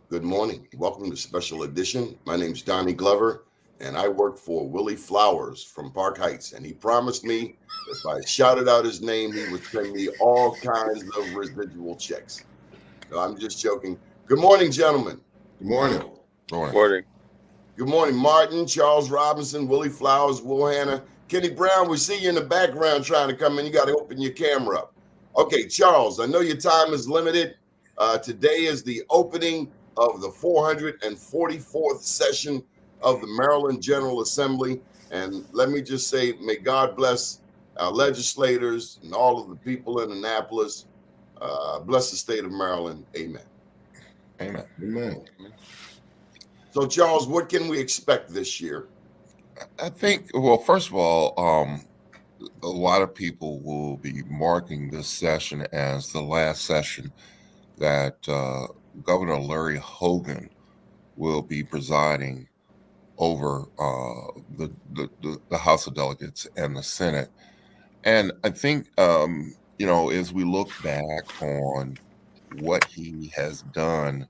Good morning. Welcome to Special Edition. My name's Donnie Glover, and I work for Willie Flowers from Park Heights. And he promised me if I shouted out his name, he would send me all kinds of residual checks. No, I'm just joking. Good morning, gentlemen. Good morning. Morning. Good morning, Martin, Charles Robinson, Willie Flowers, Will Hanna, Kenny Brown. We see you in the background trying to come in. You got to open your camera up. Okay, Charles, I know your time is limited. Today is the opening of the 444th session of the Maryland General Assembly. And let me just say, may God bless our legislators and all of the people in Annapolis. Bless the state of Maryland. Amen. Amen. Amen. So, Charles, what can we expect this year? I think, well, first of all, a lot of people will be marking this session as the last session that Governor Larry Hogan will be presiding over the House of Delegates and the Senate. And I think, as we look back on what he has done,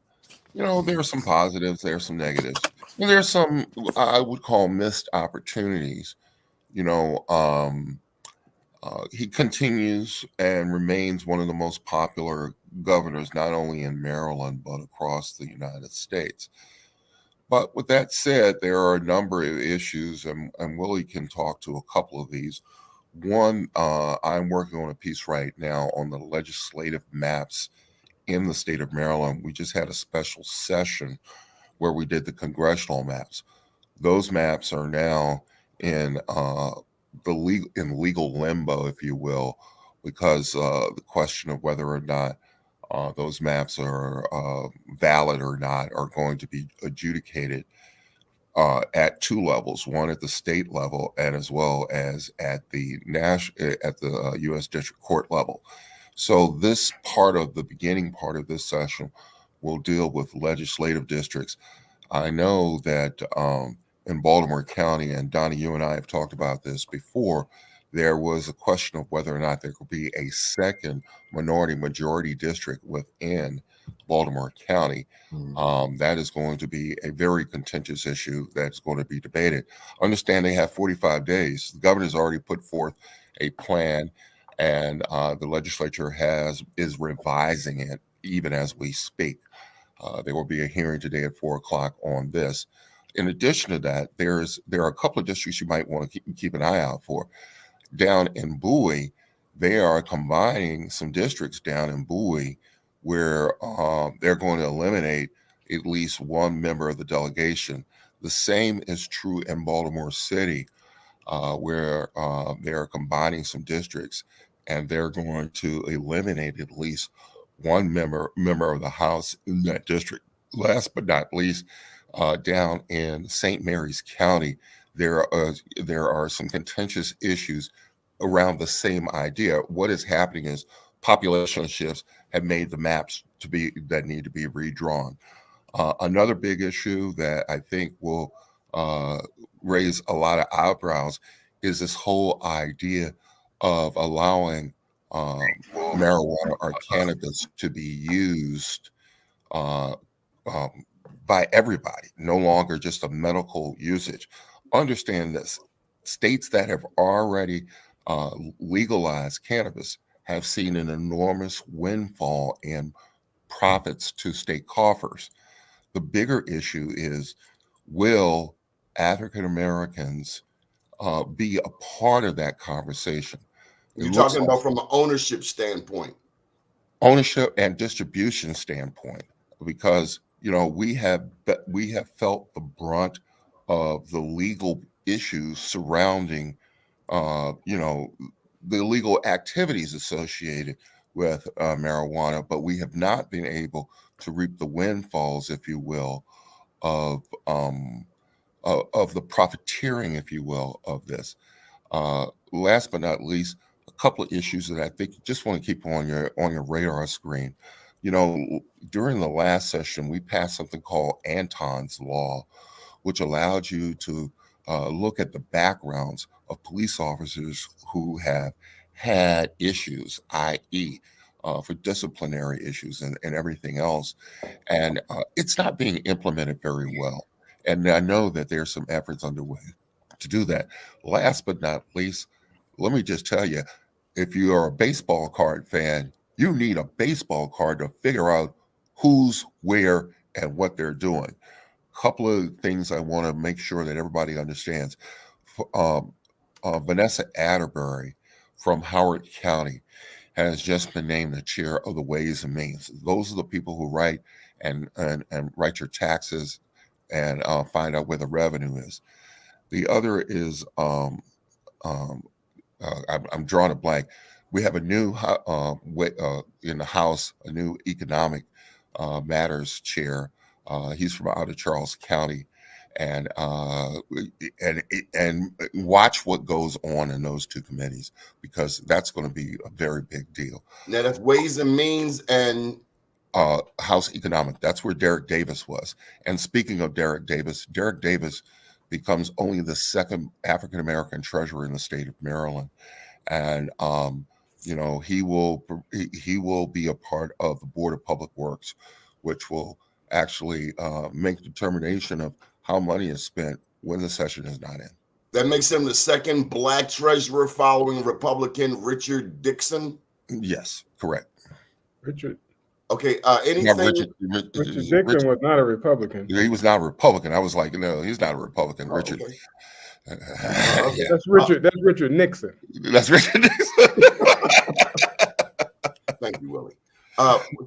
there are some positives, there are some negatives, and there's some I would call missed opportunities. You know, um, he continues and remains one of the most popular governors, not only in Maryland, but across the United States. But with that said, there are a number of issues, and Willie can talk to a couple of these. One, I'm working on a piece right now on the legislative maps in the state of Maryland. We just had a special session where we did the congressional maps. Those maps are now in legal limbo, if you will, because the question of whether or not those maps are valid or not are going to be adjudicated at two levels: one at the state level, and as well as at the U.S. District Court level. So this the beginning part of this session will deal with legislative districts. I know that in Baltimore County, and Donnie, you and I have talked about this before, there was a question of whether or not there could be a second majority district within Baltimore County. That is going to be a very contentious issue that's going to be debated. Understand they have 45 days. The governor's already put forth a plan, and the legislature is revising it even as we speak. There will be a hearing today at 4 o'clock on this. In addition to that, there are a couple of districts you might want to keep an eye out for. Down in Bowie, they are combining some districts down in Bowie where they're going to eliminate at least one member of the delegation. The same is true in Baltimore City, where they're combining some districts, and they're going to eliminate at least one member of the House in that district. Last but not least, down in St. Mary's County, there are some contentious issues around the same idea. What is happening is population shifts have made the maps that need to be redrawn. Another big issue that I think will raise a lot of eyebrows is this whole idea of allowing marijuana or cannabis to be used uh, um, by everybody, no longer just a medical usage. Understand this: states that have already legalized cannabis have seen an enormous windfall in profits to state coffers. The bigger issue is, will African Americans be a part of that conversation? You're talking about from an ownership standpoint. Ownership and distribution standpoint, because we have felt the brunt of the legal issues surrounding the illegal activities associated with marijuana, but we have not been able to reap the windfalls, if you will, of of the profiteering, if you will, of this. Last but not least, a couple of issues that I think you just want to keep on your radar screen. During the last session, we passed something called Anton's Law, which allowed you to look at the backgrounds of police officers who have had issues, i.e., for disciplinary issues and everything else. And it's not being implemented very well. And I know that there's some efforts underway to do that. Last but not least, let me just tell you, if you are a baseball card fan, you need a baseball card to figure out who's where and what they're doing. Couple of things I want to make sure that everybody understands. Vanessa Atterbury from Howard County has just been named the chair of the Ways and Means. Those are the people who write and write your taxes and find out where the revenue is. The other is I'm drawing a blank. We have a new in the House, a new economic matters chair. He's from out of Charles County, and watch what goes on in those two committees, because that's going to be a very big deal. Now that's Ways and Means and House Economic. That's where Derek Davis was. And speaking of Derek Davis becomes only the second African American treasurer in the state of Maryland, and he will be a part of the Board of Public Works, which will actually make determination of how money is spent when the session is not in. That makes him the second Black treasurer following Republican Richard Dixon. Yes, correct. Richard. Okay. Anything? Now, Richard Dixon was not a Republican. He was not a Republican. I was like, no, he's not a Republican. Richard. Okay. Yeah. That's Richard. That's Richard Nixon. That's Richard Nixon. Thank you, Willie.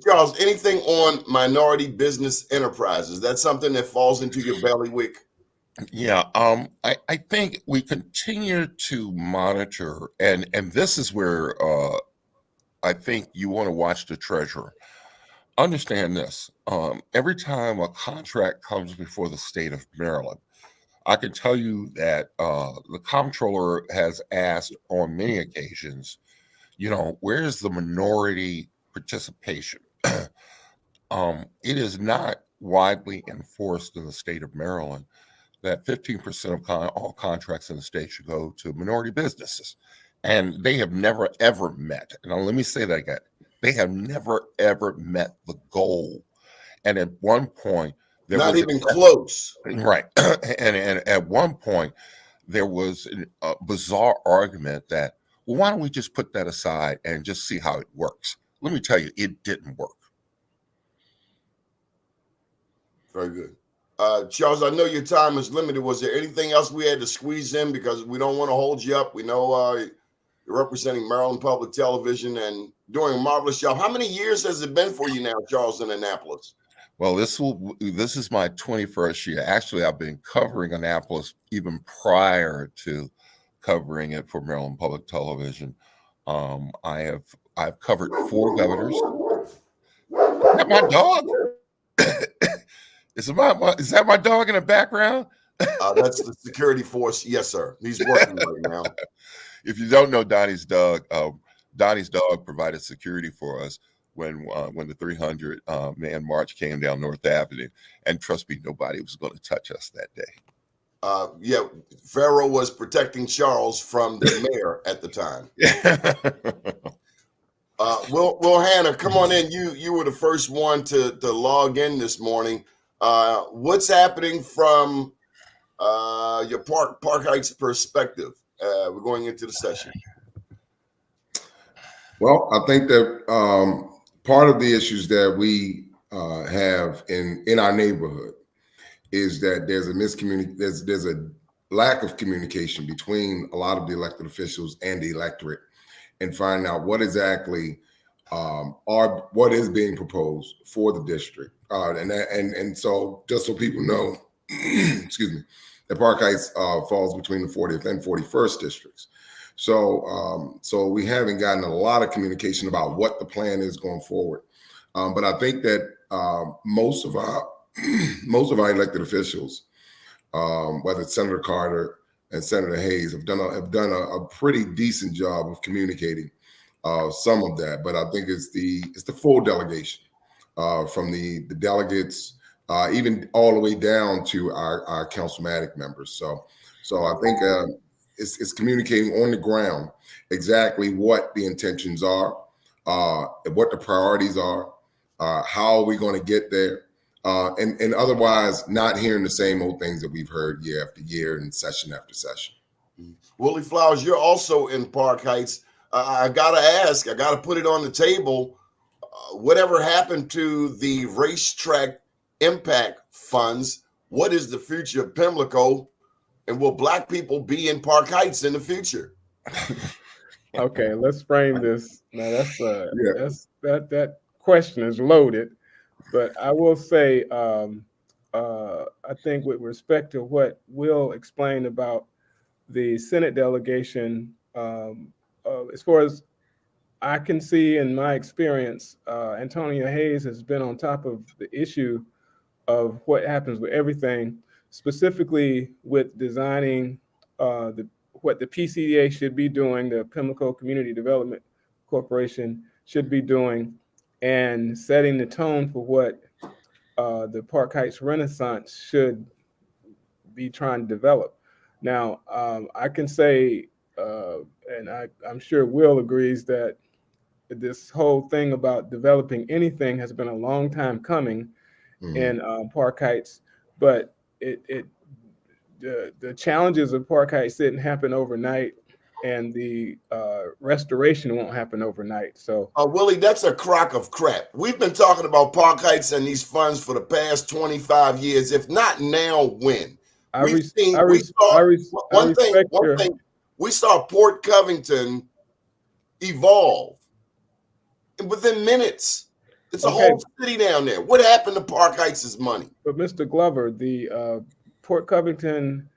Charles, anything on minority business enterprises? That's something that falls into your bailiwick. Yeah, I think we continue to monitor, and this is where I think you want to watch the treasurer. Understand this. Every time a contract comes before the state of Maryland, I can tell you that the comptroller has asked on many occasions, where's the minority participation? It is not widely enforced in the state of Maryland that 15% of all contracts in the state should go to minority businesses. And they have never, ever met. And let me say that again. They have never, ever met the goal. And at one point, there not was even close. Right. And at one point, there was a bizarre argument that, well, why don't we just put that aside and just see how it works? Let me tell you, it didn't work. Very good. Charles, I know your time is limited. Was there anything else we had to squeeze in? Because we don't want to hold you up. We know you're representing Maryland Public Television and doing a marvelous job. How many years has it been for you now, Charles, in Annapolis? Well, this is my 21st year. Actually, I've been covering Annapolis even prior to covering it for Maryland Public Television. I've covered 4 governors. Is that my dog? Is that my dog in the background? That's the security force. Yes, sir. He's working right now. If you don't know Donnie's dog provided security for us when the 300 man march came down North Avenue, and trust me, nobody was going to touch us that day. Yeah, Pharaoh was protecting Charles from the mayor at the time. Will Hanna, come on in. You were the first one to log in this morning. What's happening from your Park Heights perspective? We're going into the session. Well, I think that part of the issues that we have in our neighborhood is that there's a there's a lack of communication between a lot of the elected officials and the electorate, and finding out what exactly what is being proposed for the district. And so just so people know, excuse me, that Park Heights falls between the 40th and 41st districts. So we haven't gotten a lot of communication about what the plan is going forward. But I think that most of our elected officials, whether it's Senator Carter and Senator Hayes, have done a pretty decent job of communicating some of that. But I think it's the full delegation from the delegates, even all the way down to our councilmatic members. So I think it's communicating on the ground exactly what the intentions are, what the priorities are, how are we going to get there, and otherwise not hearing the same old things that we've heard year after year and session after session. Willie Flowers, you're also in Park Heights. I got to ask, I got to put it on the table. Whatever happened to the racetrack impact funds? What is the future of Pimlico? And will Black people be in Park Heights in the future? Okay, let's frame this. Now that question is loaded, but I will say, I think with respect to what Will explained about the Senate delegation, as far as I can see in my experience, Antonio Hayes has been on top of the issue of what happens with everything, specifically with designing what the PCDA should be doing, the Pimlico Community Development Corporation should be doing, and setting the tone for what the Park Heights Renaissance should be trying to develop. Now, I can say, and I'm sure Will agrees, that this whole thing about developing anything has been a long time coming in Park Heights, but the challenges of Park Heights didn't happen overnight, and the restoration won't happen overnight. So, Willie, that's a crock of crap. We've been talking about Park Heights and these funds for the past 25 years. If not now, when? We saw Port Covington evolve, and within minutes, it's a whole city down there. What happened to Park Heights' money? But Mr. Glover, the Port Covington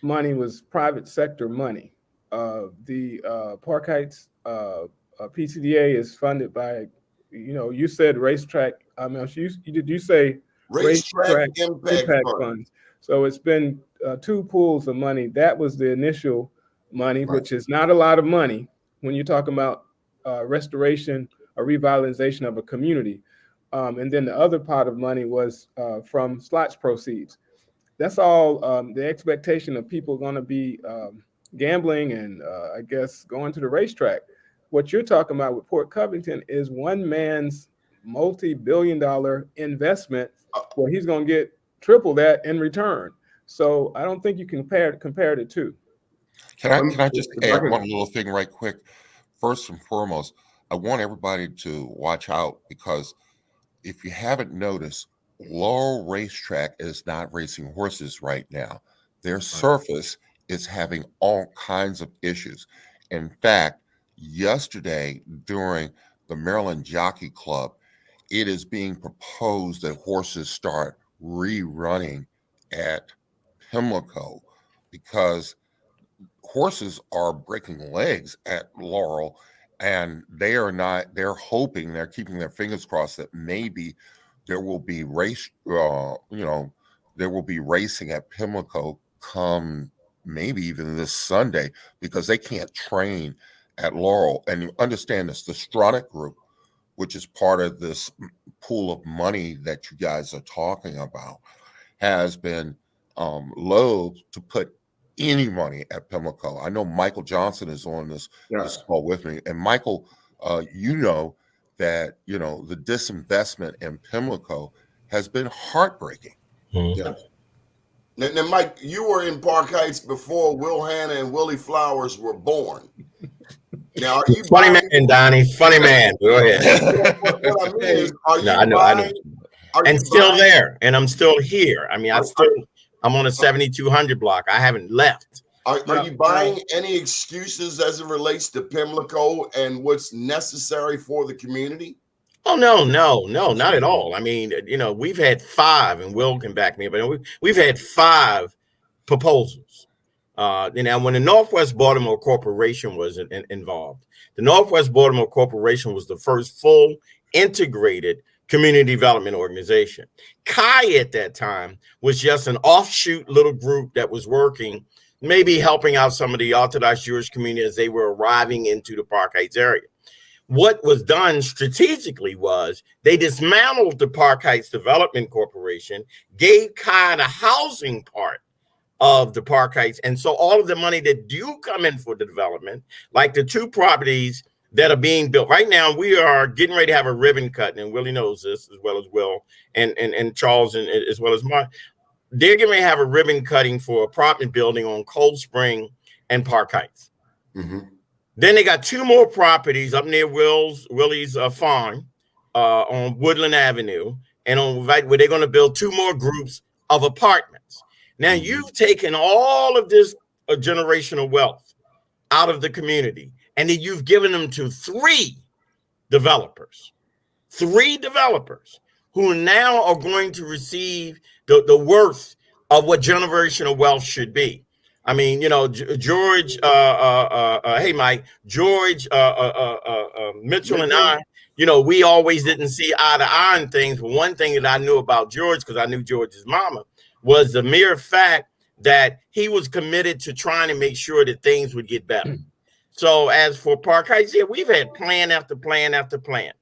money was private sector money. The Park Heights PCDA is funded by, you said racetrack. I mean, did you say racetrack impact funds? So it's been two pools of money. That was the initial money, which is not a lot of money when you're talking about restoration or revitalization of a community. And then the other pot of money was from slots proceeds. That's all the expectation of people going to be gambling and I guess going to the racetrack. What you're talking about with Port Covington is one man's multi-billion-dollar investment where he's going to get triple that in return. So I don't think you can compare the two. Can I just add one little thing right quick? First and foremost, I want everybody to watch out, because if you haven't noticed, Laurel Racetrack is not racing horses right now. Their surface is having all kinds of issues. In fact, yesterday during the Maryland Jockey Club, it is being proposed that horses start rerunning at Pimlico, because horses are breaking legs at Laurel, and they're keeping their fingers crossed that maybe there will be there will be racing at Pimlico come maybe even this Sunday, because they can't train at Laurel. And you understand this, the Stronach Group, which is part of this pool of money that you guys are talking about, has been loath to put any money at Pimlico. I know Michael Johnson is on this call with me. And Michael, you know that, the disinvestment in Pimlico has been heartbreaking. Yeah. Now, Mike, you were in Park Heights before Will Hanna and Willie Flowers were born. Now, are you funny man, Donnie? Funny man. Go ahead. What I mean is, are you I know. And still there, and I'm still here. I mean, I'm on a 7200 block. I haven't left. Are you buying any excuses as it relates to Pimlico and what's necessary for the community? Oh, no, not at all. I mean, we've had 5, and Will can back me up, but we've had 5 proposals. Now, when the Northwest Baltimore Corporation was involved, the Northwest Baltimore Corporation was the first full integrated community development organization. CHI at that time was just an offshoot little group that was working, maybe helping out some of the Orthodox Jewish community as they were arriving into the Park Heights area. What was done strategically was they dismantled the Park Heights Development Corporation, gave CHI the housing part of the Park Heights. And so all of the money that do come in for the development, like the 2 properties that are being built. Right now, we are getting ready to have a ribbon cut, and Willie knows this as well as Will and Charles and as well as Mark. They're getting ready to have a ribbon cutting for apartment building on Cold Spring and Park Heights. Mm-hmm. Then they got 2 more properties up near Willie's farm on Woodland Avenue, and on where they're going to build 2 more groups of apartments. Now, you've taken all of this generational wealth out of the community, and then you've given them to 3 developers who now are going to receive the worth of what generational wealth should be. I mean, you know, George, hey, Mike, George, Mitchell and I, you know, we always didn't see eye to eye on things. But one thing that I knew about George, because I knew George's mama, was the mere fact that he was committed to trying to make sure that things would get better. So as for Park Heights, yeah, we've had plan after plan after plan.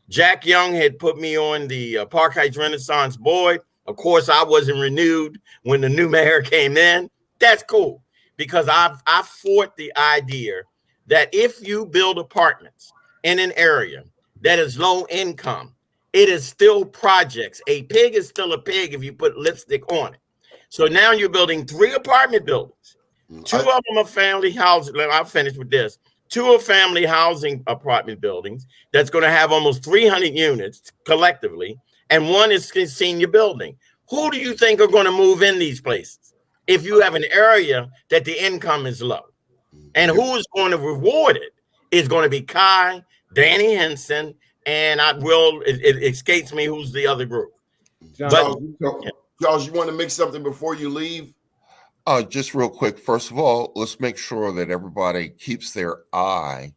Jack Young had put me on the Park Heights Renaissance board. Of course, I wasn't renewed when the new mayor came in. That's cool, because I fought the idea that if you build apartments in an area that is low income, it is still projects. A pig is still a pig if you put lipstick on it. So now you're building 3 apartment buildings. 2 of them are family housing. I'll finish with this. 2 are family housing apartment buildings that's going to have almost 300 units collectively, and 1 is senior building. Who do you think are going to move in these places if you have an area that the income is low? And who is going to reward it is going to be Kai, Danny Henson, and it escapes me who's the other group. Charles, you want to make something before you leave? Just real quick. First of all, let's make sure that everybody keeps their eye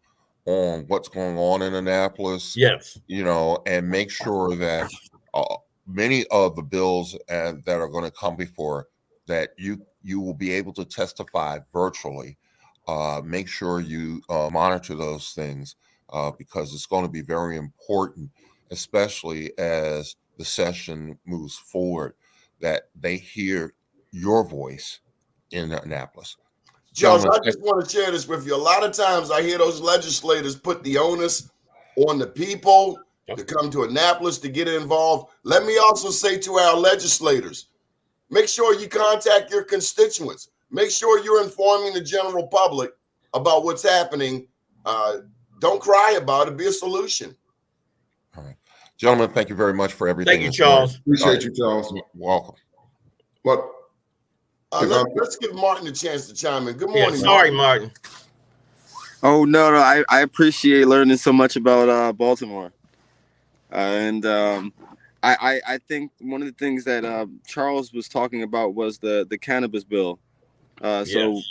on what's going on in Annapolis. Yes. You know, and make sure that many of the bills that are going to come before that you will be able to testify virtually. Make sure you monitor those things because it's going to be very important, especially as the session moves forward, that they hear your voice in Annapolis. Charles, I just want to share this with you. A lot of times I hear those legislators put the onus on the people to come to Annapolis to get involved. Let me also say to our legislators, make sure you contact your constituents. Make sure you're informing the general public about what's happening. Don't cry about it. Be a solution. All right. Gentlemen, thank you very much for everything. Thank you, Charles. Appreciate you, Charles. Welcome. What? Let's give Martin a chance to chime in. Good morning. Yeah, sorry, Martin. Oh, no. I appreciate learning so much about Baltimore. And I think one of the things that Charles was talking about was the Cannabis Bill. So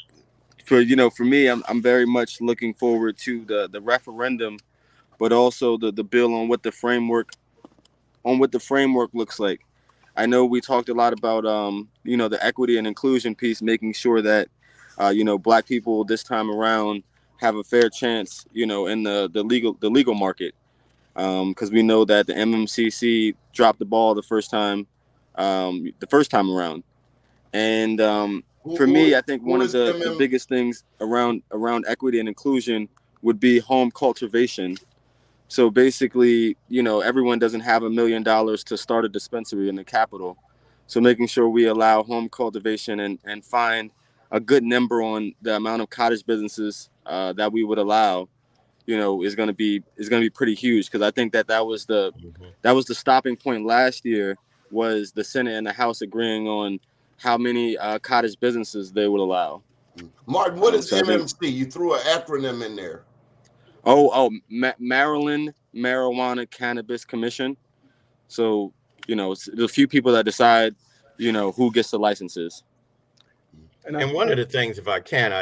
for me, I'm very much looking forward to the referendum, but also the bill on what the framework looks like. I know we talked a lot about the equity and inclusion piece, making sure that Black people this time around have a fair chance, in the legal market, because we know that the MMCC dropped the ball the first time around, and for me, I think one of the biggest things around equity and inclusion would be home cultivation. So basically, everyone doesn't have $1 million to start a dispensary in the capital. So making sure we allow home cultivation and find a good number on the amount of cottage businesses that we would allow, is going to be pretty huge. Because I think that was the stopping point last year, was the Senate and the House agreeing on how many cottage businesses they would allow. Martin, what is MMC? You threw an acronym in there. Maryland Marijuana Cannabis Commission. So, it's a few people that decide, who gets the licenses. And one of the things, if I can,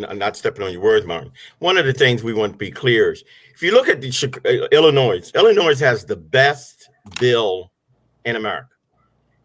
I'm not stepping on your words, Martin. One of the things we want to be clear is, if you look at Illinois has the best bill in America.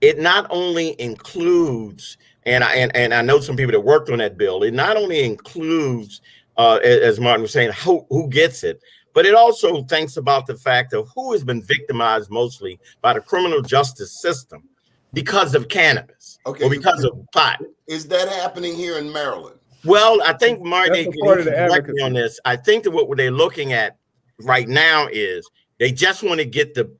It not only includes, and I know some people that worked on that bill. It not only includes, as Martin was saying, who gets it, but it also thinks about the fact of who has been victimized mostly by the criminal justice system because of cannabis or because of pot. Is that happening here in Maryland? Well, I think Mark, That's he a can part of the correct me on advocacy. this. I think that what they're looking at right now is they just want to get the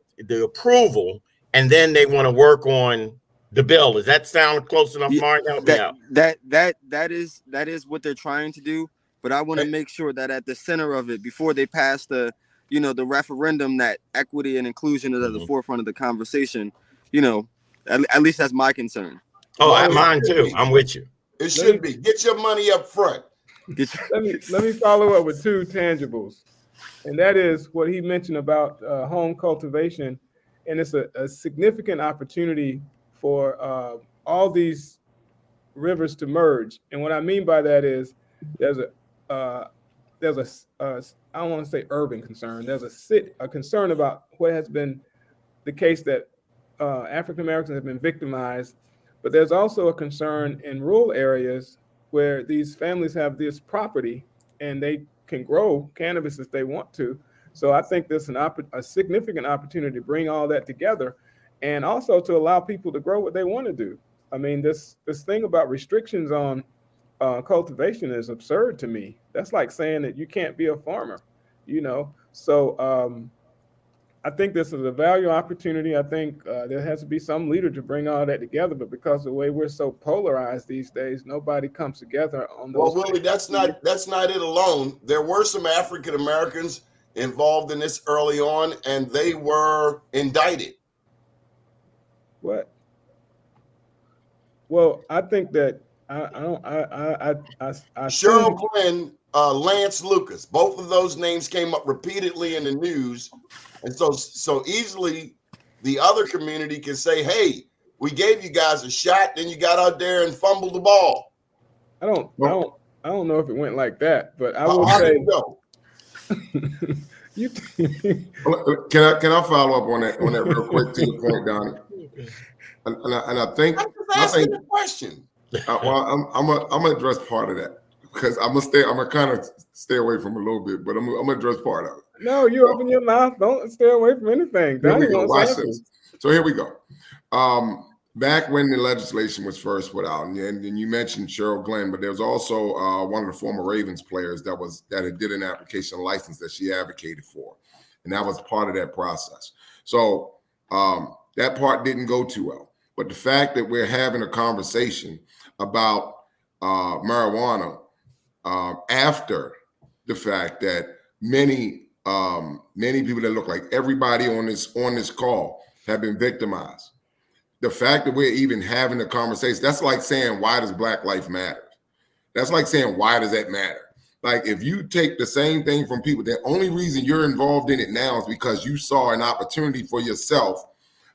approval, and then they want to work on the bill. Does that sound close enough, Yeah, Mark? Help me out. that is what they're trying to do. But I want to make sure that at the center of it, before they pass the referendum, that equity and inclusion is at the forefront of the conversation. At least that's my concern. Oh, Well, mine too. I'm with you. It should be. Get your money up front. Let me follow up with two tangibles, and that is what he mentioned about home cultivation, and it's a significant opportunity for all these rivers to merge. And what I mean by that is there's a I don't want to say urban concern. There's a concern about what has been the case that African Americans have been victimized, but there's also a concern in rural areas where these families have this property and they can grow cannabis if they want to. So I think there's a significant opportunity to bring all that together, and also to allow people to grow what they want to do. I mean, this thing about restrictions on cultivation is absurd to me. That's like saying that you can't be a farmer, So I think this is a value opportunity. I think there has to be some leader to bring all that together, but because of the way we're so polarized these days, nobody comes together on those. Well, Willie, that's not it alone. There were some African Americans involved in this early on, and they were indicted. What? Well, I think that Cheryl Glenn, Lance Lucas, both of those names came up repeatedly in the news, and so easily the other community can say, "Hey, we gave you guys a shot, then you got out there and fumbled the ball." I don't know if it went like that, but I will say. Can I follow up on that real quick to your point, Donnie? And I think I'm just asking the question. Well, I'm gonna address part of that because I'm gonna kind of stay away from a little bit, but I'm gonna address part of it. No, you open your mouth. Don't stay away from anything. Here we go. Watch this. So here we go. Back when the legislation was first put out, and you mentioned Cheryl Glenn, but there was also one of the former Ravens players that did an application license that she advocated for, and that was part of that process. So that part didn't go too well. But the fact that we're having a conversation about marijuana after the fact that many people that look like everybody on this call have been victimized. The fact that we're even having a conversation, that's like saying, why does Black life matter? That's like saying, why does that matter? Like, if you take the same thing from people, the only reason you're involved in it now is because you saw an opportunity for yourself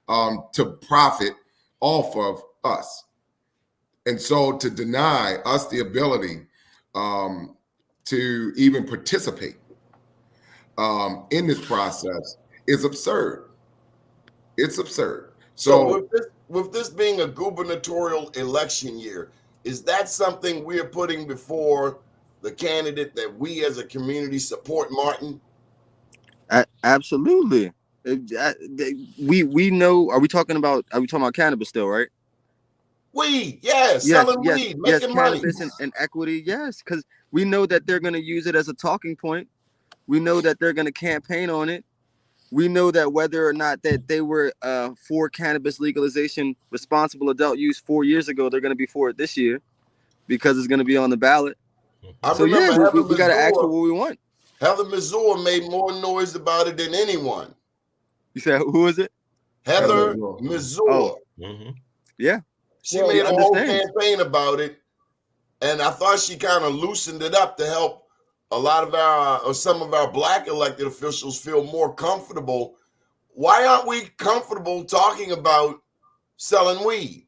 to profit off of us. And so to deny us the ability to even participate in this process is absurd. It's absurd. So with this being a gubernatorial election year, is that something we're putting before the candidate that we as a community support, Martin? Absolutely. We know. Are we talking about cannabis still, right? Weed, yes, selling weed, making money. Cannabis and equity, yes, because we know that they're going to use it as a talking point. We know that they're going to campaign on it. We know that whether or not that they were for cannabis legalization, responsible adult use 4 years ago, they're going to be for it this year because it's going to be on the ballot. So yeah, we got to ask for what we want. Heather Missouri made more noise about it than anyone. You said, who is it? Heather Missouri. Oh. Yeah. She made a whole campaign about it, and I thought she kind of loosened it up to help a lot of some of our Black elected officials feel more comfortable. Why aren't we comfortable talking about selling weed?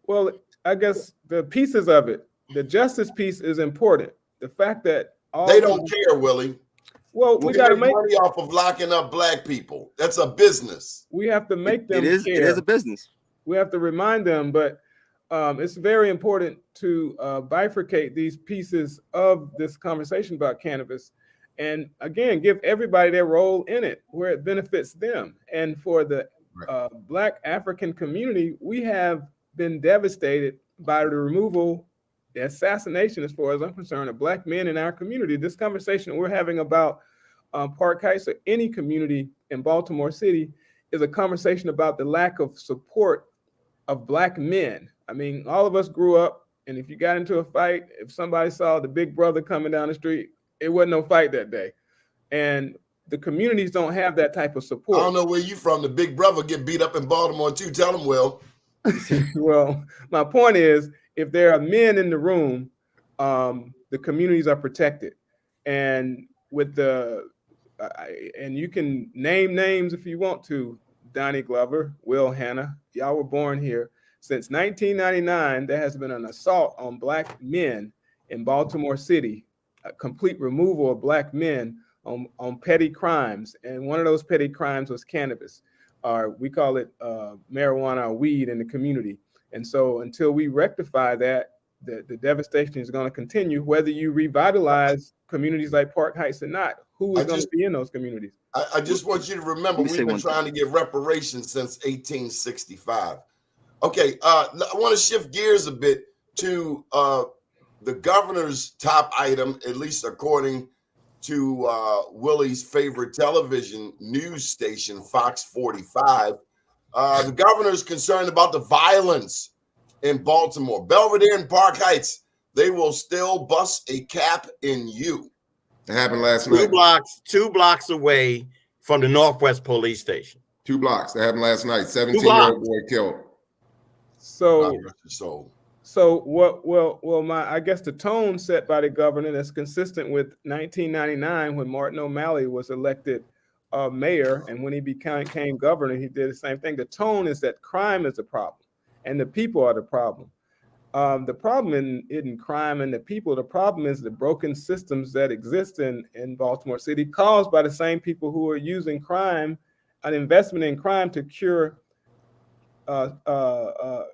Well, I guess the pieces of it, the justice piece is important. The fact that they don't care, Willie. Well, we got to make money off of locking up Black people. That's a business. We have to make them care. It is a business. We have to remind them, but it's very important to bifurcate these pieces of this conversation about cannabis, and again, give everybody their role in it where it benefits them. And for the Black African community, we have been devastated by the removal assassination, as far as I'm concerned, of Black men in our community. This conversation that we're having about Park Heights or any community in Baltimore City is a conversation about the lack of support of Black men. I mean, all of us grew up, and if you got into a fight, if somebody saw the big brother coming down the street, it wasn't no fight that day. And the communities don't have that type of support. I don't know where you from. The big brother get beat up in Baltimore too. Tell them, Will. Well, my point is, if there are men in the room, the communities are protected. And with and you can name names if you want to, Donnie Glover, Will Hanna, y'all were born here. Since 1999, there has been an assault on Black men in Baltimore City, a complete removal of Black men on petty crimes. And one of those petty crimes was cannabis, or we call it marijuana or weed in the community. And so until we rectify that, the devastation is going to continue, whether you revitalize communities like Park Heights or not. Who is going to be in those communities? I just want you to remember, we've been trying to get reparations since 1865. Okay, I want to shift gears a bit to the governor's top item, at least according to Willie's favorite television news station, Fox 45. The governor is concerned about the violence in Baltimore. Belvedere and Park Heights, they will still bust a cap in you. It happened last night. 2 blocks away from the Northwest Police Station. 2 blocks. That happened last night. 17-year-old boy killed. So I guess the tone set by the governor that's consistent with 1999 when Martin O'Malley was elected mayor, and when he became governor, he did the same thing. The tone is that crime is the problem, and the people are the problem. The problem isn't crime and the people. The problem is the broken systems that exist in Baltimore City, caused by the same people who are using crime, an investment in crime, to cure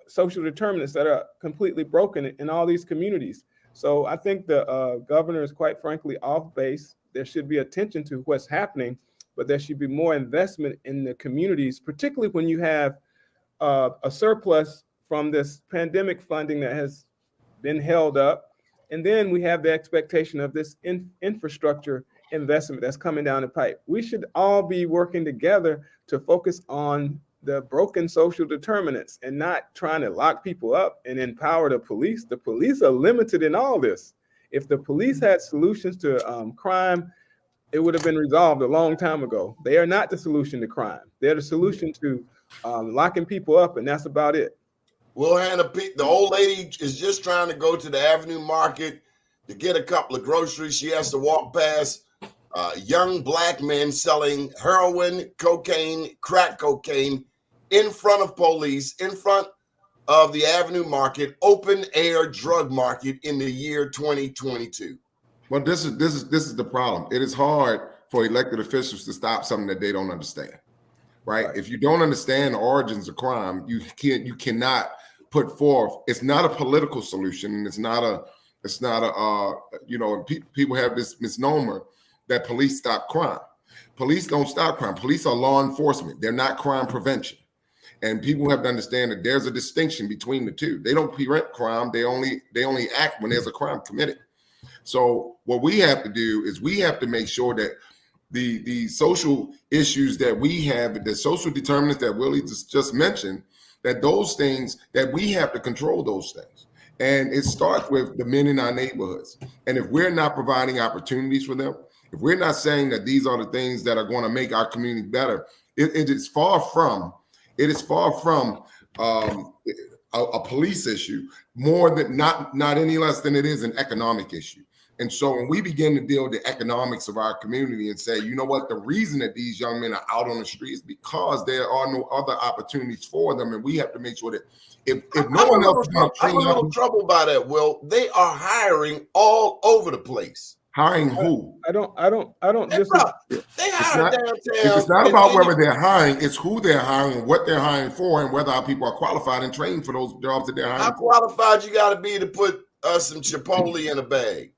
social determinants that are completely broken in all these communities. So I think the governor is quite frankly off base. There should be attention to what's happening, but there should be more investment in the communities, particularly when you have a surplus from this pandemic funding that has been held up. And then we have the expectation of this infrastructure investment that's coming down the pipe. We should all be working together to focus on the broken social determinants and not trying to lock people up and empower the police. The police are limited in all this. If the police had solutions to crime, it would have been resolved a long time ago. They are not the solution to crime. They're the solution to locking people up, and that's about it. Will Hanna, the old lady is just trying to go to the Avenue Market to get a couple of groceries. She has to walk past young Black men selling heroin, cocaine, crack cocaine in front of police, in front of the Avenue Market, open air drug market in the year 2022. Well, this is the problem. It is hard for elected officials to stop something that they don't understand, right? If you don't understand the origins of crime, you cannot put forth. It's not a political solution, and it's not a people have this misnomer that police stop crime. Police don't stop crime. Police are law enforcement. They're not crime prevention. And people have to understand that there's a distinction between the two. They don't prevent crime. They only act when there's a crime committed. So what we have to do is we have to make sure that the social issues that we have, the social determinants that Willie just mentioned, that those things, that we have to control those things. And it starts with the men in our neighborhoods. And if we're not providing opportunities for them, if we're not saying that these are the things that are going to make our community better, it is far from a police issue, more than not any less than it is an economic issue. And so when we begin to deal with the economics of our community and say, you know what, the reason that these young men are out on the street is because there are no other opportunities for them, and we have to make sure that if no one else is going to train them. I'm a little troubled by that, Will. They are hiring all over the place. Hiring who? I don't just. They hire downtown. It's not about whether they're hiring; it's who they're hiring, what they're hiring for, and whether our people are qualified and trained for those jobs that they're hiring. How qualified you got to be to put some Chipotle in a bag?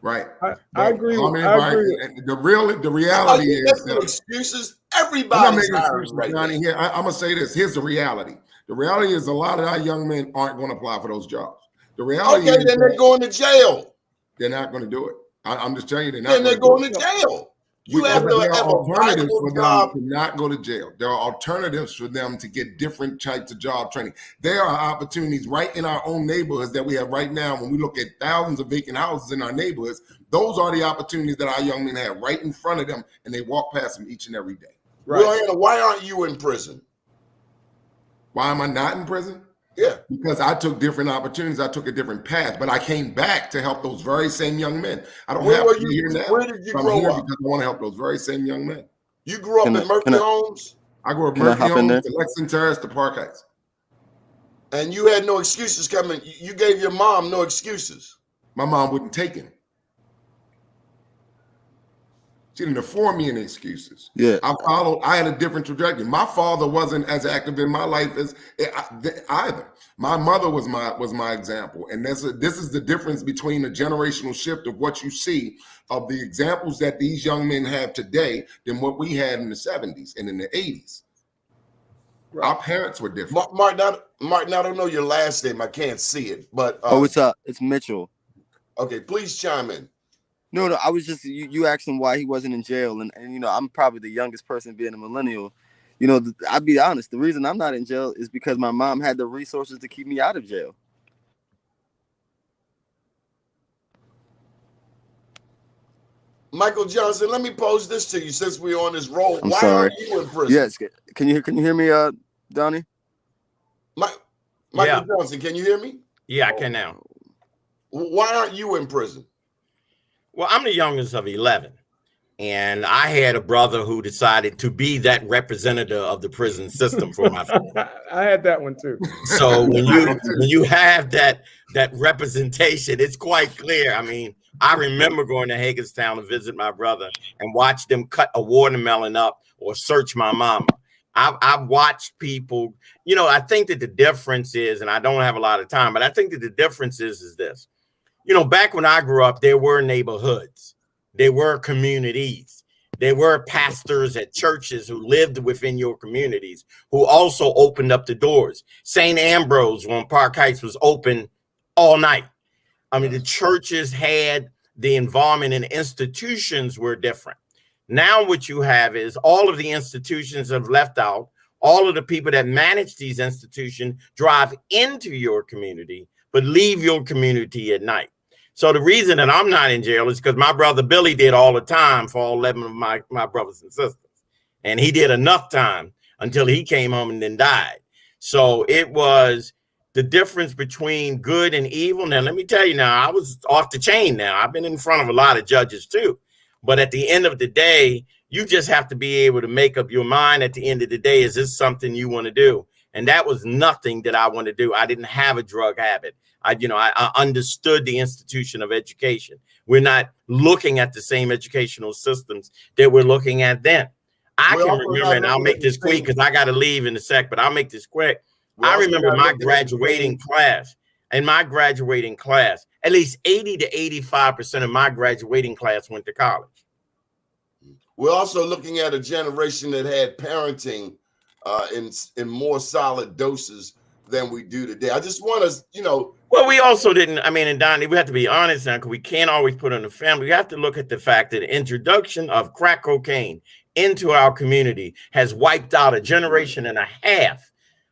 Right. I agree. I agree. The reality is that excuses. Everybody's hiring right Johnny, I'm gonna say this. Here's the reality. The reality is a lot of our young men aren't going to apply for those jobs. The reality Okay, is then they're going to jail. they're not going to do it. I'm just telling you, they're not. Then they're going to jail. You have to there have are a alternatives viable for job. them to not go to jail. There are alternatives for them to get different types of job training. There are opportunities right in our own neighborhoods that we have right now. When we look at thousands of vacant houses in our neighborhoods, those are the opportunities that our young men have right in front of them, and they walk past them each and every day. Right. Will Hanna, why aren't you in prison? Why am I not in prison? Yeah. Because I took different opportunities. I took a different path, but I came back to help those very same young men. I don't have to be here now. Where did you grow up? Because I want to help those very same young men. You grew up in Murphy Homes? I grew up in Murphy Homes, to Lexington Terrace, to Park Heights. And you had no excuses coming. You gave your mom no excuses. My mom wouldn't take him. She didn't afford me any excuses. Yeah, I had a different trajectory. My father wasn't as active in my life as either. My mother was my example, and this is the difference between a generational shift of what you see of the examples that these young men have today than what we had in the 70s and in the 80s. Right. Our parents were different. Martin, I don't know your last name. I can't see it, but it's Mitchell. Okay, please chime in. No, I was just, you asked him why he wasn't in jail. And you know, I'm probably the youngest person being a millennial. You know, I'll be honest. The reason I'm not in jail is because my mom had the resources to keep me out of jail. Michael Johnson, let me pose this to you since we're on this roll. I'm why sorry. aren't you in prison? Yes. Can you hear me, Donnie? Michael Johnson, can you hear me? Yeah, I can now. Why aren't you in prison? Well, I'm the youngest of 11, and I had a brother who decided to be that representative of the prison system for my family. I had that one too. So when you have that representation, it's quite clear. I mean, I remember going to Hagerstown to visit my brother and watch them cut a watermelon up or search my mama. I've watched people, you know, I think that the difference is, and I don't have a lot of time, but I think that the difference is this. You know, back when I grew up, there were neighborhoods, there were communities, there were pastors at churches who lived within your communities, who also opened up the doors. St. Ambrose on Park Heights was open all night. I mean, the churches had the involvement, and institutions were different. Now what you have is all of the institutions have left out. All of the people that manage these institutions drive into your community, but leave your community at night. So the reason that I'm not in jail is because my brother Billy did all the time for all 11 of my brothers and sisters. And he did enough time until he came home and then died. So it was the difference between good and evil. Now, let me tell you now, I was off the chain now. I've been in front of a lot of judges too. But at the end of the day, you just have to be able to make up your mind at the end of the day, is this something you want to do? And that was nothing that I want to do. I didn't have a drug habit. I understood the institution of education. We're not looking at the same educational systems that we're looking at then. I can remember, and I'll make this quick because I got to leave in a sec, but I'll make this quick. I remember my graduating class. In my graduating class, at least 80 to 85% of my graduating class went to college. We're also looking at a generation that had parenting in more solid doses than we do today. I just want to, Well, we also didn't, and Donnie, we have to be honest now, because we can't always put on the family. We have to look at the fact that the introduction of crack cocaine into our community has wiped out a generation and a half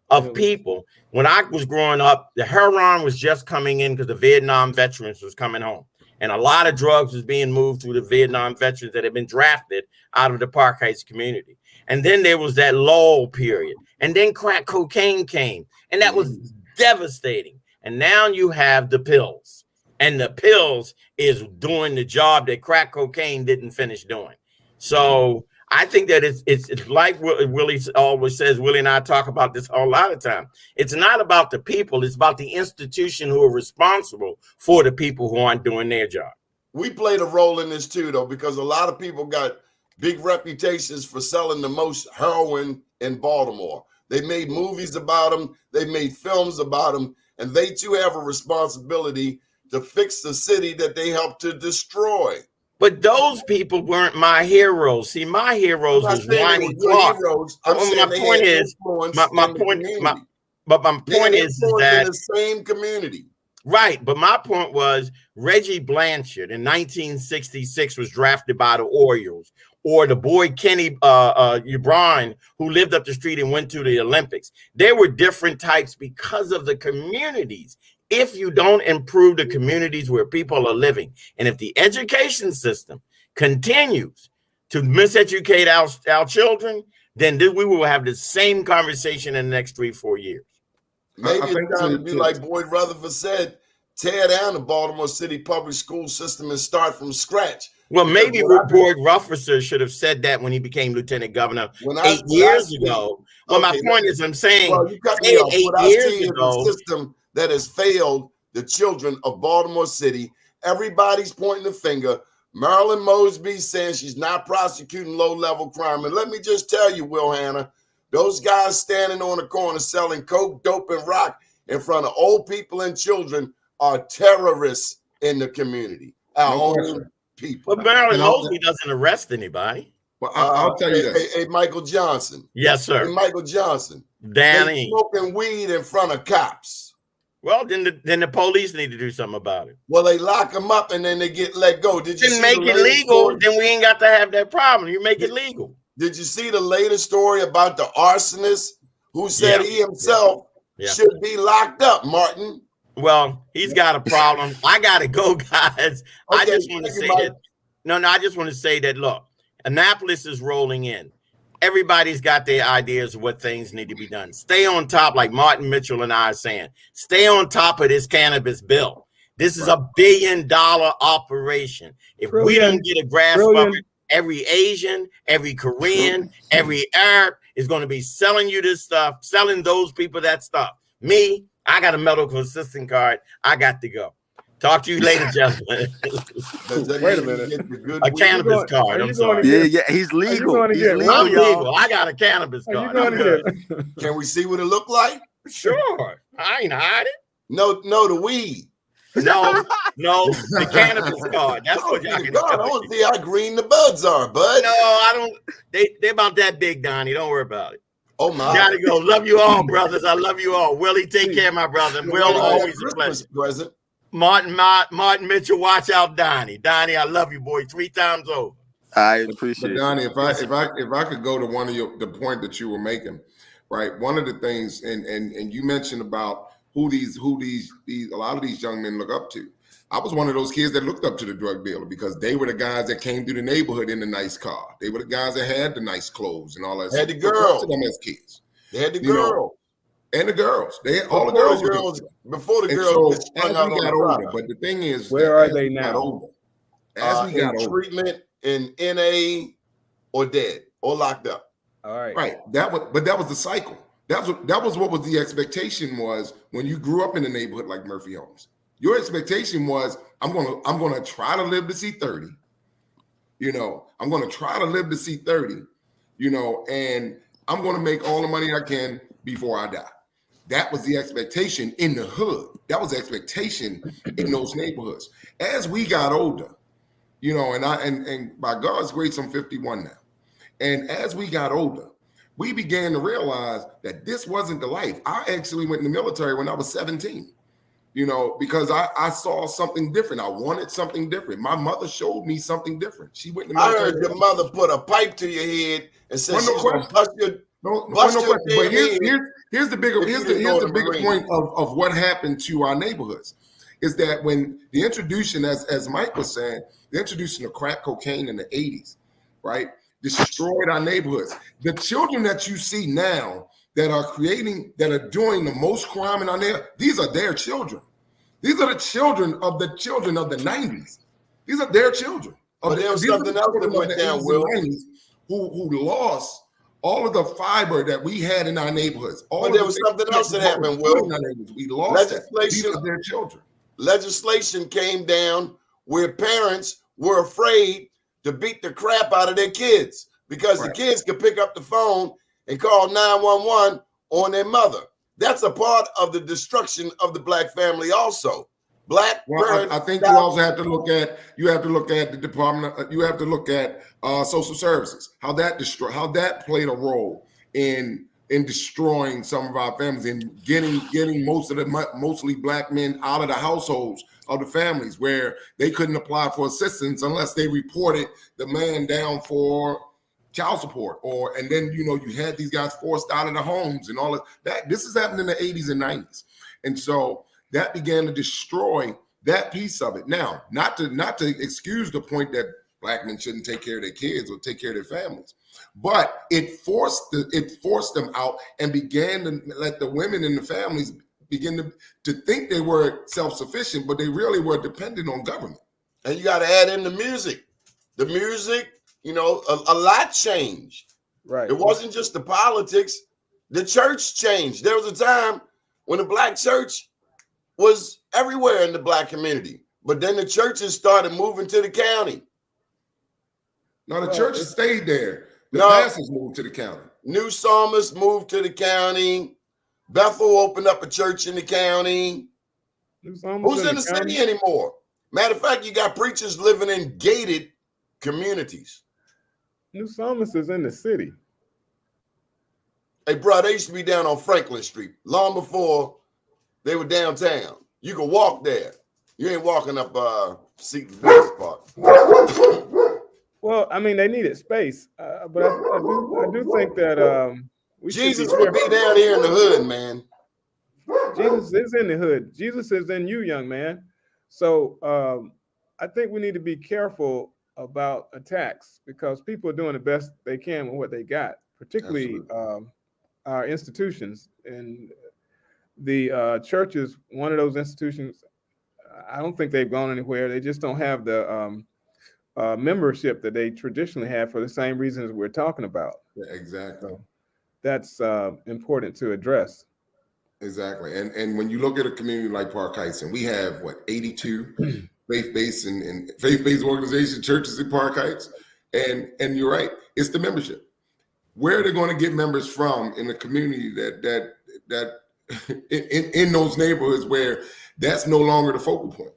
of people. When I was growing up, the heroin was just coming in because the Vietnam veterans was coming home. And a lot of drugs was being moved through the Vietnam veterans that had been drafted out of the Park Heights community. And then there was that lull period. And then crack cocaine came. And that was devastating. And now you have the pills. And the pills is doing the job that crack cocaine didn't finish doing. So I think that it's like Willie always says. Willie and I talk about this a lot of time. It's not about the people. It's about the institution who are responsible for the people who aren't doing their job. We played a role in this too, though, because a lot of people got big reputations for selling the most heroin in Baltimore. They made movies about them. They made films about them. And they too have a responsibility to fix the city that they helped to destroy. But those people weren't my heroes. See, my heroes was Wayne Clark. My point is, the same community. Right, but my point was Reggie Blanchard in 1966 was drafted by the Orioles, or the boy Kenny Ubran, who lived up the street and went to the Olympics. They were different types because of the communities. If you don't improve the communities where people are living, and if the education system continues to miseducate our children, then we will have the same conversation in the next 3-4 years. Maybe it's time to be like Boyd Rutherford said, tear down the Baltimore City public school system and start from scratch. Well, maybe Boyd Rutherford should have said that when he became lieutenant governor 8 years ago. Well, my point is, I'm saying, well, you cut me off. 8 years ago, the system that has failed the children of Baltimore City. Everybody's pointing the finger. Marilyn Mosby saying she's not prosecuting low-level crime. And let me just tell you, Will Hanna, those guys standing on the corner selling coke, dope, and rock in front of old people and children are terrorists in the community. Our own people. But Marilyn Mosby doesn't arrest anybody. Well, I'll tell you this. Hey, Michael Johnson. Yes, sir. Hey, Michael Johnson. Danny. They smoking weed in front of cops. Well, then the police need to do something about it. Well, they lock them up and then they get let go. Did you then make it legal? Then we ain't got to have that problem. You make it legal. Did you see the latest story about the arsonist who said he himself should be locked up, Martin? Well, he's got a problem. I gotta go, guys. I just want to say that. No, I just want to say that. Look, Annapolis is rolling in. Everybody's got their ideas of what things need to be done. Stay on top, like Martin Mitchell and I are saying. Stay on top of this cannabis bill. This is $1 billion operation. If we don't get a grasp of it, every Asian, every Korean, every Arab is going to be selling you this stuff, selling those people that stuff. Me, I got a medical assistant card. I got to go. Talk to you later, gentlemen. Wait a minute. A cannabis card. I'm sorry. Yeah, he's legal. He's legal, I'm legal. I got a cannabis card. Can we see what it look like? Sure. I ain't hiding. No, the weed. No, the cannabis card. That's what y'all can do. I want to see how green the buds are, bud. No, I don't. They're about that big, Donnie. Don't worry about it. Oh my! Gotta go. Love you all, brothers. I love you all. Willie, take care, my brother. Will, always a pleasure. Present. Martin Mitchell, watch out, Donnie. Donnie, I love you, boy. 3 times over. I appreciate it. Donnie, if I could go to one of the point that you were making, right? One of the things, and you mentioned about who these a lot of these young men look up to. I was one of those kids that looked up to the drug dealer because they were the guys that came through the neighborhood in the nice car. They were the guys that had the nice clothes and all that. Had the girls. Them as kids. They had the girl. And the girls. They had all the girls. Before the girls as we got older. But the thing is, where are they now? As we got older. Treatment in NA or dead or locked up. All right. Right. That was the cycle. That was what was the expectation was when you grew up in a neighborhood like Murphy Homes. Your expectation was, I'm gonna try to live to see 30. I'm gonna try to live to see 30, and I'm gonna make all the money I can before I die. That was the expectation in the hood. That was the expectation in those neighborhoods. As we got older, and by God's grace, I'm 51 now. And as we got older, we began to realize that this wasn't the life. I actually went in the military when I was 17, because I saw something different. I wanted something different. My mother showed me something different. She went in the military. I heard your mother put a pipe to your head and said she's going to bust your But here's the bigger point of what happened to our neighborhoods is that when the introduction, as Mike was saying, the introduction of crack cocaine in the 80s, right, destroyed our neighborhoods. The children that you see now that are doing the most crime in our neighborhood, these are their children. These are the children of the 90s. These are their children. But there was something else that went down, Will. Who lost all of the fiber that we had in our neighborhoods. But there was something else that happened, Will. We lost legislation. These are their children. Legislation came down where parents were afraid to beat the crap out of their kids because the kids could pick up the phone and call 911 on their mother. That's a part of the destruction of the black family also. I think you also have to look at the department. You have to look at social services, how that played a role in in destroying some of our families and getting mostly black men out of the households of the families where they couldn't apply for assistance unless they reported the man down for child support, and then you had these guys forced out of the homes and all of that. This has happened in the 80s and 90s, and so that began to destroy that piece of it. Now, not to excuse the point that black men shouldn't take care of their kids or take care of their families, but it forced them out and began to let the women in the families begin to think they were self-sufficient, but they really were dependent on government. And you got to add in the music. The music, a lot changed. Right. It wasn't just the politics. The church changed. There was a time when the black church was everywhere in the black community, but then the churches started moving to the county. No, the church stayed there. The pastors moved to the county. New Psalmist moved to the county. Bethel opened up a church in the county. Who's in the city anymore? Matter of fact, you got preachers living in gated communities. New Psalmist is in the city. Hey, bro, they used to be down on Franklin Street long before they were downtown. You could walk there. You ain't walking up Seton Business Park. Well, I mean, they needed space, but I do think that Jesus would be down here in the hood, man. Jesus is in the hood. Jesus is in you, young man. So I think we need to be careful about attacks because people are doing the best they can with what they got, particularly our institutions. And the church is one of those institutions. I don't think they've gone anywhere. They just don't have the membership that they traditionally have for the same reasons we're talking about. Yeah, exactly. So that's important to address. Exactly. And when you look at a community like Park Heights, and we have 82 faith-based and faith-based organizations, churches in Park Heights, and you're right, it's the membership. Where are they going to get members from in the community that in those neighborhoods where that's no longer the focal point?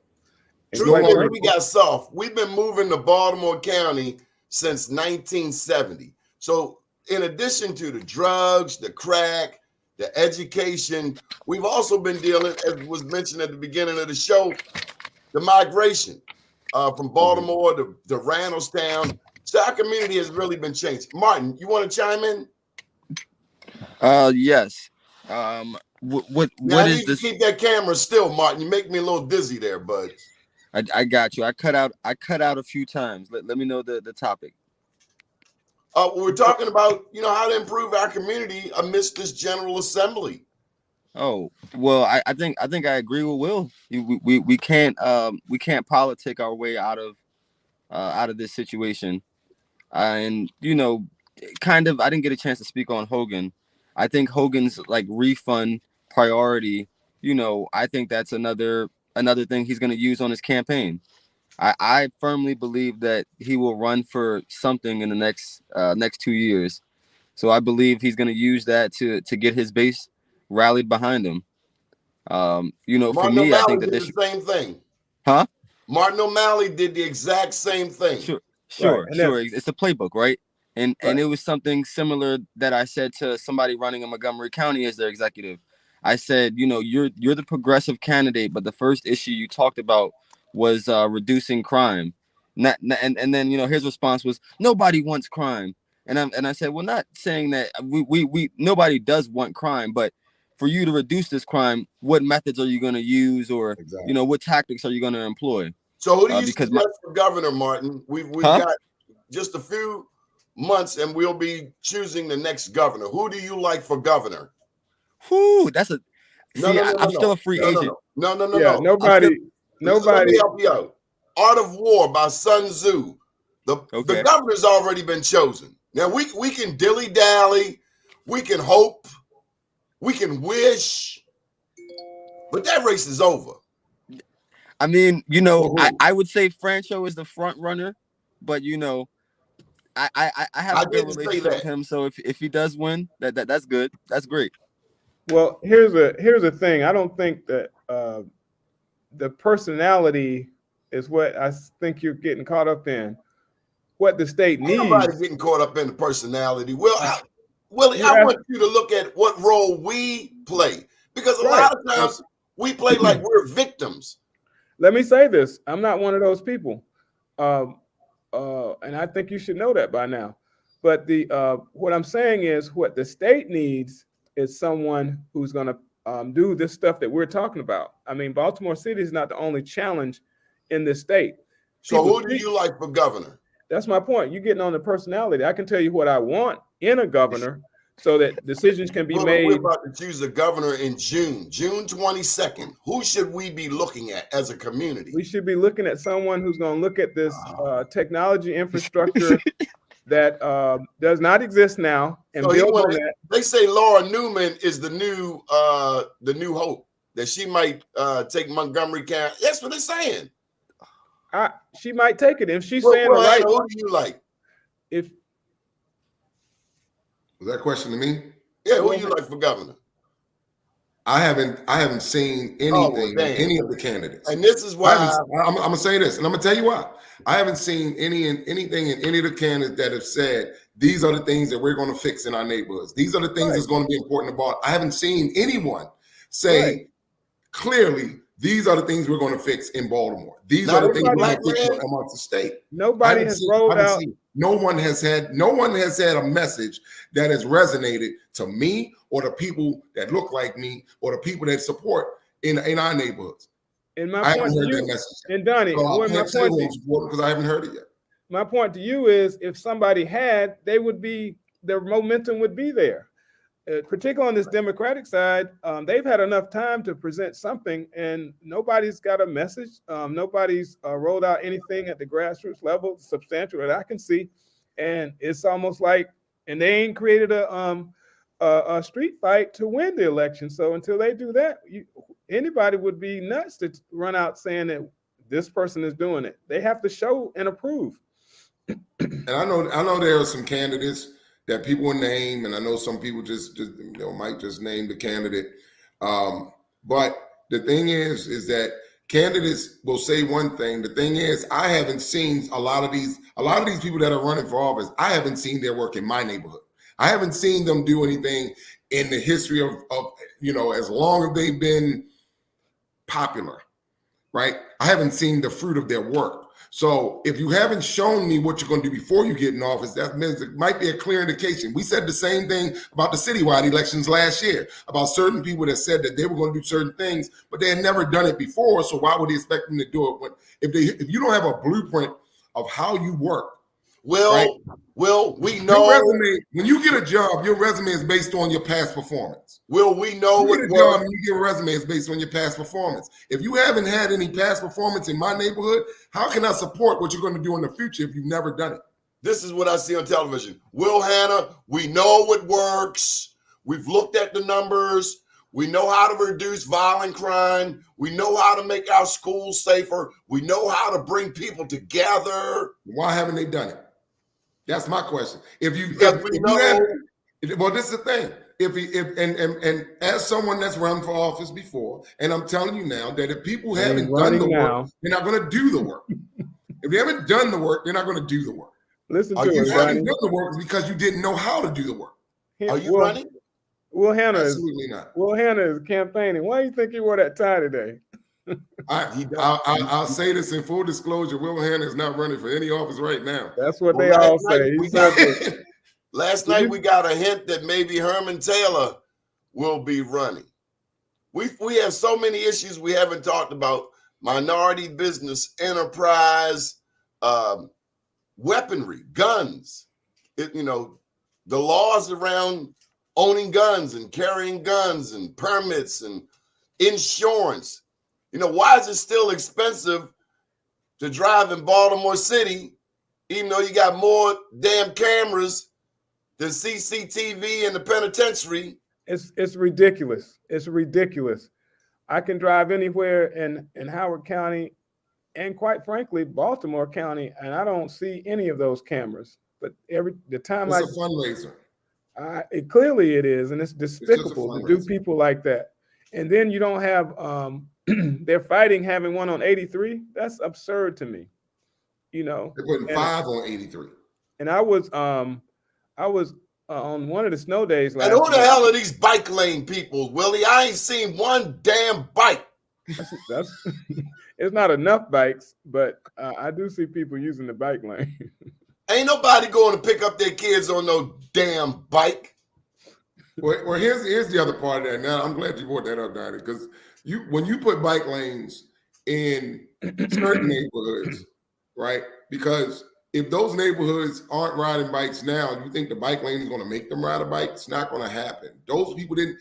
We got soft. We've been moving to Baltimore County since 1970. So in addition to the drugs, the crack, the education, we've also been dealing, as was mentioned at the beginning of the show, the migration from Baltimore to Randallstown. So our community has really been changed. Martin, you want to chime in? Yes. What is this? Keep that camera still, Martin. You make me a little dizzy there, bud. I got you. I cut out a few times. Let me know the topic. We're talking about how to improve our community amidst this General Assembly. Oh well, I think I agree with Will. We can't politic our way out of this situation, and kind of I didn't get a chance to speak on Hogan. I think Hogan's refund priority. I think that's another thing he's going to use on his campaign. I firmly believe that he will run for something in the next 2 years. So I believe he's going to use that to get his base rallied behind him. Martin for me, O'Malley I think that did the same thing. Huh? Martin O'Malley did the exact same thing. Sure. It's a playbook, right? And it was something similar that I said to somebody running in Montgomery County as their executive. I said, you're the progressive candidate, but the first issue you talked about was reducing crime. And then his response was nobody wants crime. And I said, well, not saying that we nobody does want crime, but for you to reduce this crime, what methods are you going to use, or what tactics are you going to employ? So who do you suggest for governor, Martin? We've got just a few months, and we'll be choosing the next governor. Who do you like for governor? That's a I'm still a free agent. No. Nobody. Let me help you out. Art of War by Sun Tzu. The governor's already been chosen. Now we can dilly-dally, we can hope, we can wish, but that race is over. I mean, I would say Francho is the front runner, but I have a good relationship with him. So if he does win, that's good. That's great. Well, here's a thing. I don't think that the personality is what I think you're getting caught up in. What the state needs. Nobody's getting caught up in the personality. Well, Willie, I want you to look at what role we play, because a lot of times we play like we're victims. Let me say this. I'm not one of those people. And I think you should know that by now. But what I'm saying is what the state needs is someone who's going to do this stuff that we're talking about. I mean, Baltimore City is not the only challenge in this state. So who do you like for governor? That's my point. You're getting on the personality. I can tell you what I want in a governor so that decisions can be made. We're about to choose a governor in June 22nd. Who should we be looking at as a community? We should be looking at someone who's going to look at this technology infrastructure that does not exist now and build on that. They say Laura Newman is the new hope, that she might take Montgomery County. That's what they're saying. She might take it if she's saying the right. Who do you like? Was that a question to me? Yeah, who do you like for governor? I haven't seen anything, any of the candidates. And this is why I'm gonna say this, and I'm gonna tell you why. I haven't seen anything in any of the candidates that have said these are the things that we're going to fix in our neighborhoods. These are the things that's going to be important about. I haven't seen anyone say clearly these are the things we're going to fix in Baltimore. These are the things we're going to fix amongst the state. Nobody has rolled out. No one has had a message that has resonated to me or the people that look like me or the people that support in our neighborhoods. And my point to you, and Donnie, because I haven't heard it yet. My point to you is, if somebody had, their momentum would be there. Particularly on this Democratic side, they've had enough time to present something, and nobody's got a message. Nobody's rolled out anything at the grassroots level substantial that I can see, and it's almost like, and they ain't created a street fight to win the election. So until they do that, anybody would be nuts to run out saying that this person is doing it. They have to show and approve. And I know there are some candidates that people will name, and I know some people just might just name the candidate. But the thing is that candidates will say one thing. The thing is, I haven't seen a lot of these people that are running for office. I haven't seen their work in my neighborhood. I haven't seen them do anything in the history of as long as they've been popular, right? I haven't seen the fruit of their work. So if you haven't shown me what you're going to do before you get in office, that means it might be a clear indication. We said the same thing about the citywide elections last year, about certain people that said that they were going to do certain things, but they had never done it before. So why would they expect them to do it if you don't have a blueprint of how you work? Well, we know your resume, when you get a job, your resume is based on your past performance. Will we know what job when you get a resume is based on your past performance. If you haven't had any past performance in my neighborhood, how can I support what you're going to do in the future if you've never done it? This is what I see on television. Will Hanna, we know what works. We've looked at the numbers. We know how to reduce violent crime. We know how to make our schools safer. We know how to bring people together. Why haven't they done it? That's my question. Well, this is the thing. And as someone that's run for office before, and I'm telling you now that if people haven't done the work, they're not going to do the work. If they haven't done the work, they're not going to do the work. Listen to you haven't done the work because you didn't know how to do the work. Are you running? Will Hanna Absolutely not. Will Hanna is campaigning. Why do you think he wore that tie today? I'll say this in full disclosure. Will Hanna is not running for any office right now. That's what they all say. Last night we got a hint that maybe Herman Taylor will be running. We have so many issues we haven't talked about: minority business, enterprise, weaponry, guns. The laws around owning guns and carrying guns and permits and insurance. Why is it still expensive to drive in Baltimore City, even though you got more damn cameras than CCTV in the penitentiary? It's ridiculous. It's ridiculous. I can drive anywhere in Howard County and, quite frankly, Baltimore County, and I don't see any of those cameras. But the time it's a fundraiser. Clearly it is, and it's despicable to do people like that. And then you don't have they're fighting having one on 83. That's absurd to me. They're putting 5 on 83. And I was on one of the snow days last And who the week. hell are these bike lane people, Willie? I ain't seen one damn bike. That's it's not enough bikes, but I do see people using the bike lane. Ain't nobody going to pick up their kids on no damn bike. Well, here's the other part of that. Now, I'm glad you brought that up, Donnie, because when you put bike lanes in certain neighborhoods, right? Because if those neighborhoods aren't riding bikes now, you think the bike lane is going to make them ride a bike? It's not going to happen. Those people didn't.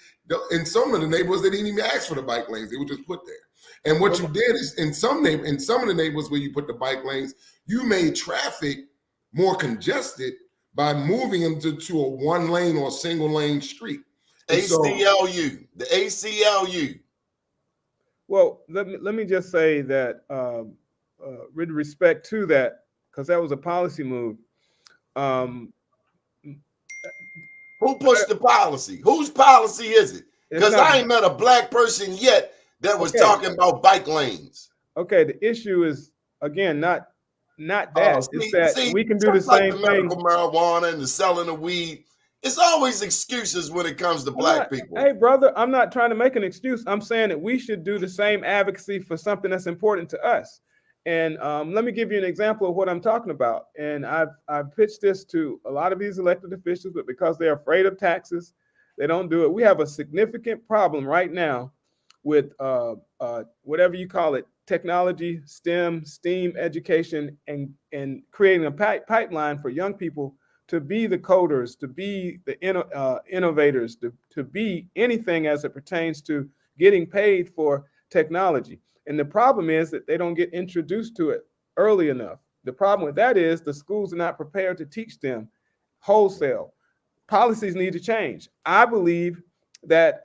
In some of the neighborhoods, they didn't even ask for the bike lanes; they were just put there. And what you did is, in some of the neighborhoods where you put the bike lanes, you made traffic more congested by moving them to a one lane or a single lane street. ACLU, the ACLU. Well, let me just say that with respect to that, because that was a policy move. Who pushed the policy? Whose policy is it? Because I ain't met a black person yet that was talking about bike lanes. Okay, the issue is, again, not that. It's that we can do the same thing. Medical marijuana and the selling of weed. It's always excuses when it comes to black people. Hey, brother, I'm not trying to make an excuse. I'm saying that we should do the same advocacy for something that's important to us. And let me give you an example of what I'm talking about. And I've pitched this to a lot of these elected officials, but because they're afraid of taxes, they don't do it. We have a significant problem right now with whatever you call it, technology, STEAM education, and creating a pipeline for young people to be the coders, to be the innovators, to be anything as it pertains to getting paid for technology. And the problem is that they don't get introduced to it early enough. The problem with that is the schools are not prepared to teach them wholesale. Policies need to change. I believe that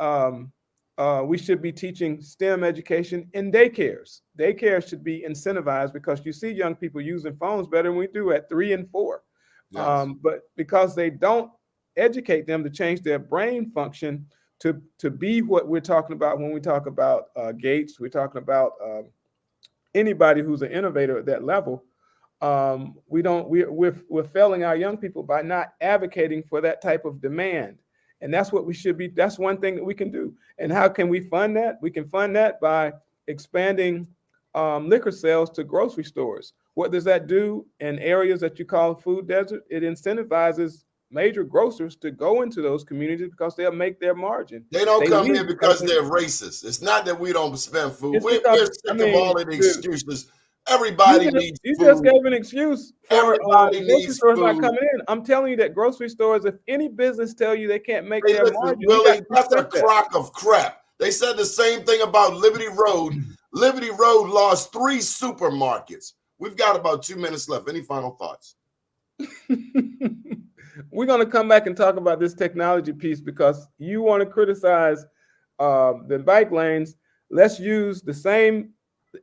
we should be teaching STEM education in daycares. Daycares should be incentivized because you see young people using phones better than we do at 3 and 4. Yes. But because they don't educate them to change their brain function to be what we're talking about when we talk about Gates, we're talking about anybody who's an innovator at that level. We're failing our young people by not advocating for that type of demand. And that's what we should be. That's one thing that we can do. And how can we fund that? We can fund that by expanding liquor sales to grocery stores. What does that do in areas that you call food desert? It incentivizes major grocers to go into those communities because they'll make their margin. They don't come here because they're racist. It's not that we don't spend food. We're sick of all of the excuses. Everybody needs food. You just gave an excuse for grocery stores not coming in. I'm telling you that grocery stores, if any business tell you they can't make their margin, Willie, that's a crock of crap. They said the same thing about Liberty Road. Liberty Road lost 3 supermarkets. We've got about 2 minutes left. Any final thoughts? We're going to come back and talk about this technology piece because you want to criticize the bike lanes. Let's use the same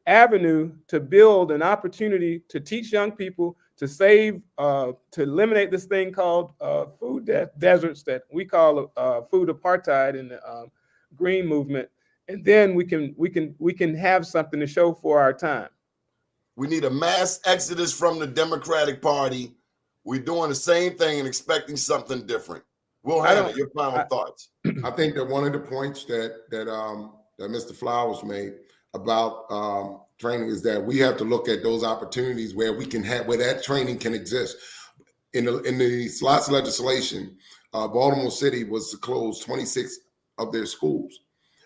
avenue to build an opportunity to teach young people to save, to eliminate this thing called food deserts that we call food apartheid in the green movement, and then we can have something to show for our time. We need a mass exodus from the Democratic Party. We're doing the same thing and expecting something different. Will Hanna, your final thoughts. I think that one of the points that Mr. Flowers made about training is that we have to look at those opportunities where we can have where that training can exist. In the slots legislation, Baltimore City was to close 26 of their schools.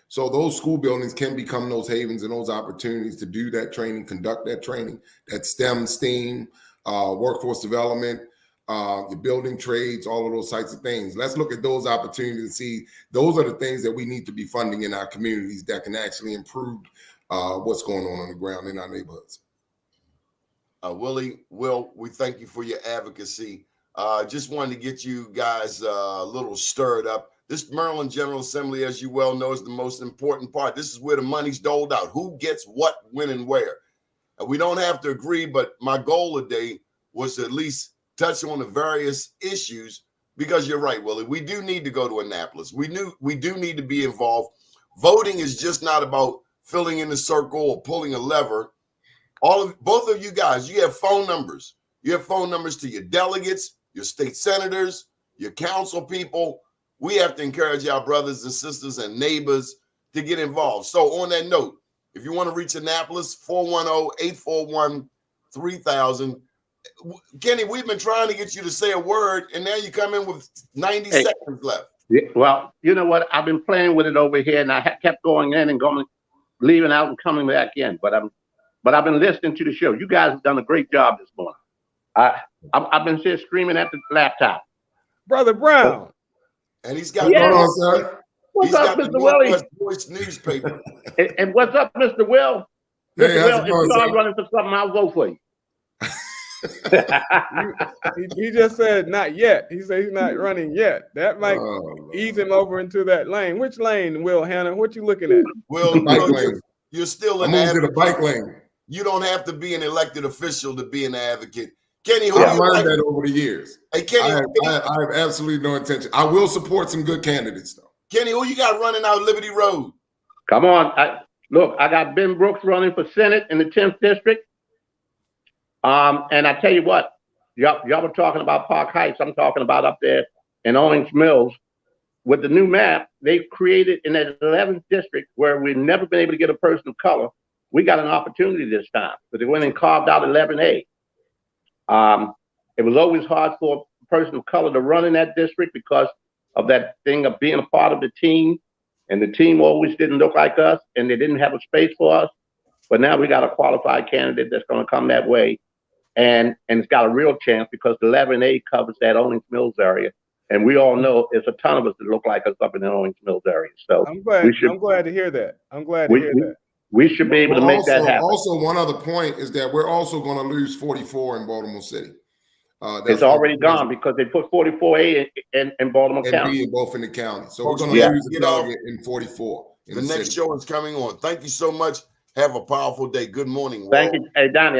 So those school buildings can become those havens and those opportunities to do that training, conduct that training, that STEAM, workforce development, the building trades, all of those types of things. Let's look at those opportunities and see those are the things that we need to be funding in our communities that can actually improve what's going on the ground in our neighborhoods. Willie, Will, we thank you for your advocacy. Just wanted to get you guys a little stirred up. This Maryland General Assembly, as you well know, is the most important part. This is where the money's doled out. Who gets what, when, and where. And we don't have to agree, but my goal today was to at least touch on the various issues, because you're right, Willie. We do need to go to Annapolis. We do need to be involved. Voting is just not about filling in the circle or pulling a lever. Both of you guys, you have phone numbers. You have phone numbers to your delegates, your state senators, your council people. We have to encourage our brothers and sisters and neighbors to get involved. So on that note, if you want to reach Annapolis, 410-841-3000. Kenny, we've been trying to get you to say a word, and now you come in with 90 seconds left. Yeah, well, you know what? I've been playing with it over here, and I kept going in and going, leaving out and coming back in. But I've been listening to the show. You guys have done a great job this morning. I've been here screaming at the laptop. Brother Brown. And he's got What's up, Mr. Willie? Voice newspaper. And what's up, Mr. Will? Hey, Mr. Will, if you start running for something, I'll vote for you. he just said not yet. He said he's not running yet. That might ease him over into that lane. Which lane, Will Hanna? What you looking at? Will, you're still an advocate. To the bike lane. You don't have to be an elected official to be an advocate. Kenny, I've learned that over the years. Hey, Kenny, I have absolutely no intention. I will support some good candidates, though. Kenny, who you got running out Liberty Road? Come on. Look, I got Ben Brooks running for Senate in the 10th district. And I tell you what, y'all were talking about Park Heights. I'm talking about up there in Owings Mills. With the new map, they've created in that 11th district where we've never been able to get a person of color. We got an opportunity this time, but they went and carved out 11A. It was always hard for a person of color to run in that district because of that thing of being a part of the team. And the team always didn't look like us, and they didn't have a space for us. But now we got a qualified candidate that's going to come that way. And it's got a real chance because the 11A covers that Owings Mills area. And we all know there's a ton of us that look like us up in the Owings Mills area. So I'm glad to hear that. I'm glad to hear that. We should be able to make that happen. Also, one other point is that we're also going to lose 44 in Baltimore City. It's already gone because they put 44A in Baltimore County. Both in the county. So we're going to lose a delegate in 44. The next show is coming on. Thank you so much. Have a powerful day. Good morning. Thank you. Hey, Donnie.